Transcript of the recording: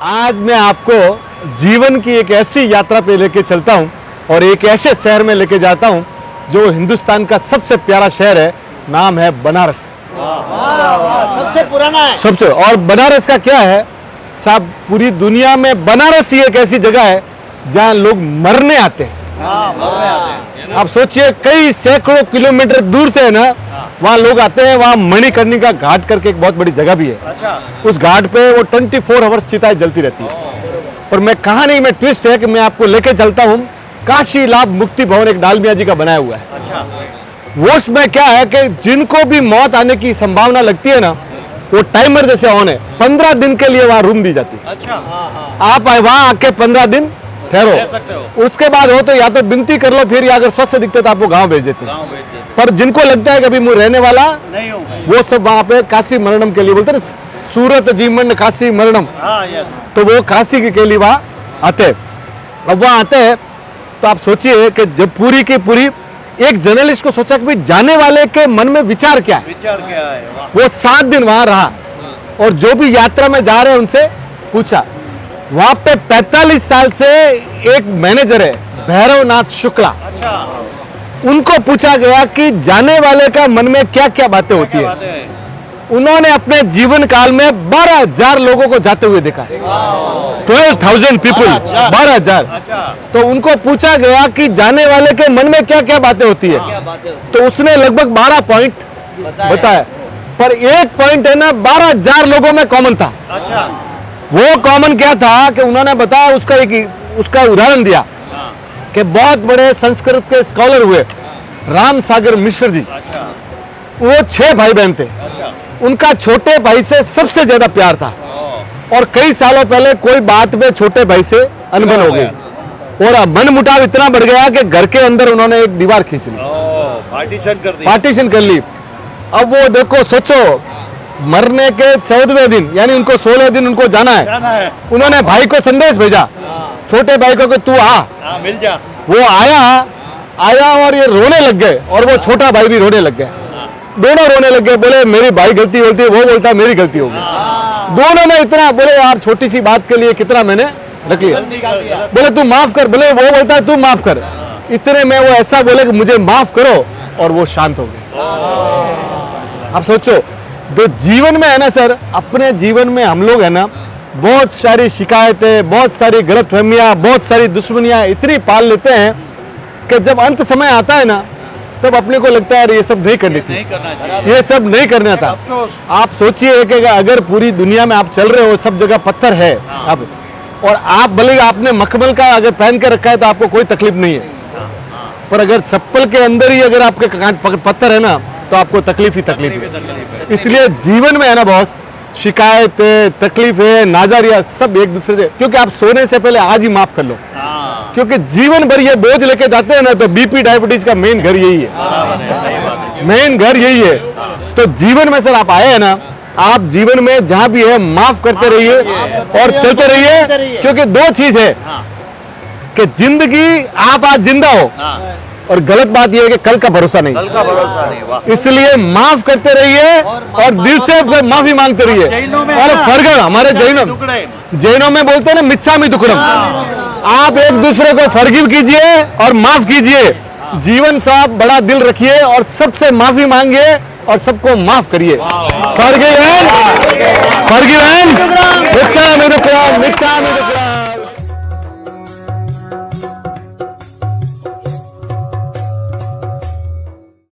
आज मैं आपको जीवन की एक ऐसी यात्रा पे लेके चलता हूं और एक ऐसे शहर में लेके जाता हूं जो हिंदुस्तान का सबसे प्यारा शहर है। नाम है बनारस। सबसे पुराना है। सबसे। और बनारस का क्या है साहब, पूरी दुनिया में बनारस ही एक ऐसी जगह है जहां लोग मरने आते हैं। आप सोचिए, कई सैकड़ों किलोमीटर दूर से है ना, वहाँ लोग आते हैं। वहाँ मणिकर्णिका घाट करके एक बहुत बड़ी जगह भी है। उस घाट पे वो 24 आवर्स चिताएं जलती रहती है। और मैं कहानी में ट्विस्ट है कि मैं आपको लेके चलता हूँ काशी लाभ मुक्ति भवन, एक डालमिया जी का बनाया हुआ है। वो उसमें क्या है कि जिनको भी मौत आने की संभावना लगती है ना, वो टाइमर जैसे ऑन है। 15 दिन के लिए वहाँ रूम दी जाती है। आप वहाँ आके 15 दिन ठहरो, उसके बाद हो तो या तो विनती कर लो, फिर या अगर स्वस्थ दिखते तो आपको गांव भेज देते हैं। पर जिनको लगता है कि अभी मैं रहने वाला नहीं हूं, वो सब वहां पे काशी मरणम के लिए बोलते हैं, सूरत जीवन काशी मरणम। तो वो काशी के लिए वहां आते हैं। अब वहां आते हैं तो आप सोचिए कि जब पूरी की पूरी एक जर्नलिस्ट को सोचा कि भाई जाने वाले के मन में विचार क्या है। वो 7 दिन वहां रहा और जो भी यात्रा में जा रहे हैं उनसे पूछा। वहां पे 45 साल से एक मैनेजर है भैरवनाथ शुक्ला। उनको पूछा गया कि जाने वाले का मन में क्या क्या बातें होती है। उन्होंने अपने जीवन काल में 12,000 लोगों को जाते हुए देखा। 12,000 पीपल, 12,000। तो उनको पूछा गया कि जाने वाले के मन में क्या क्या बातें होती है। तो उसने लगभग 12 पॉइंट बताया, पर एक पॉइंट है ना 12,000 लोगों में कॉमन था। वो कॉमन क्या था कि उन्होंने बताया, उसका उदाहरण दिया कि बहुत बड़े संस्कृत के स्कॉलर हुए राम सागर मिश्र जी। वो 6 भाई बहन थे। उनका छोटे भाई से सबसे ज्यादा प्यार था और कई सालों पहले कोई बात में छोटे भाई से अनबन हो गई और मन मुटाव इतना बढ़ गया कि घर के अंदर उन्होंने एक दीवार खींच ली, पार्टीशन कर ली। अब वो देखो, सोचो, मरने के 14वें दिन यानी उनको 16 दिन उनको जाना है। उन्होंने भाई को संदेश भेजा, छोटे भाई को, कि तू आ मिल जा। वो आया और ये रोने लग गए और वो छोटा भाई भी रोने लग गया। दोनों रोने लग गए, बोले मेरी भाई गलती होती है, वो बोलता मेरी गलती होगी। दोनों में इतना, बोले यार छोटी सी बात के लिए कितना मैंने रख लिया। बोले तू माफ कर, बोले वो बोलता है तू माफ कर। इतने में वो ऐसा बोले कि मुझे माफ करो, और वो शांत हो गए। आप सोचो, जो जीवन में है ना सर, अपने जीवन में हम लोग है ना बहुत सारी शिकायतें, बहुत सारी गलतफहमियां, बहुत सारी दुश्मनियां इतनी पाल लेते हैं कि जब अंत समय आता है ना, तब अपने को लगता है ये सब नहीं करनी थी, ये सब नहीं करना था। आप सोचिए कि अगर पूरी दुनिया में आप चल रहे हो, सब जगह पत्थर है अब, और आप भले आपने मखमल का अगर पहन के रखा है तो आपको कोई तकलीफ नहीं है, पर अगर चप्पल के अंदर ही अगर आपके पत्थर है ना, तो आपको तकलीफ ही तकलीफ है। इसलिए जीवन में है ना बॉस, शिकायतें, तकलीफें, नाजारियां सब एक दूसरे से, क्योंकि आप सोने से पहले आज ही माफ कर लो। क्योंकि जीवन भर ये बोझ लेके जाते हैं ना, तो बीपी डायबिटीज का मेन घर यही है, मेन घर यही है। तो जीवन में सर आप आए हैं ना, आप जीवन में जहां भी है माफ करते रहिए और चलते रहिए। क्योंकि 2 चीज है कि जिंदगी, आप आज जिंदा हो, और गलत बात यह है कि कल का भरोसा नहीं। इसलिए माफ करते रहिए और दिल से माफी मांगते रहिए। और फर्क हमारे जैनों में बोलते हैं ना, मिच्छामि दुक्कडम। आप एक दूसरे को फर्गिव कीजिए और माफ कीजिए। जीवन साफ बड़ा दिल रखिए और सबसे माफी मांगिए और सबको माफ करिए। फर्गिव एंड मिच्छामि दुक्कडम, मिच्छामि दुक्कडम।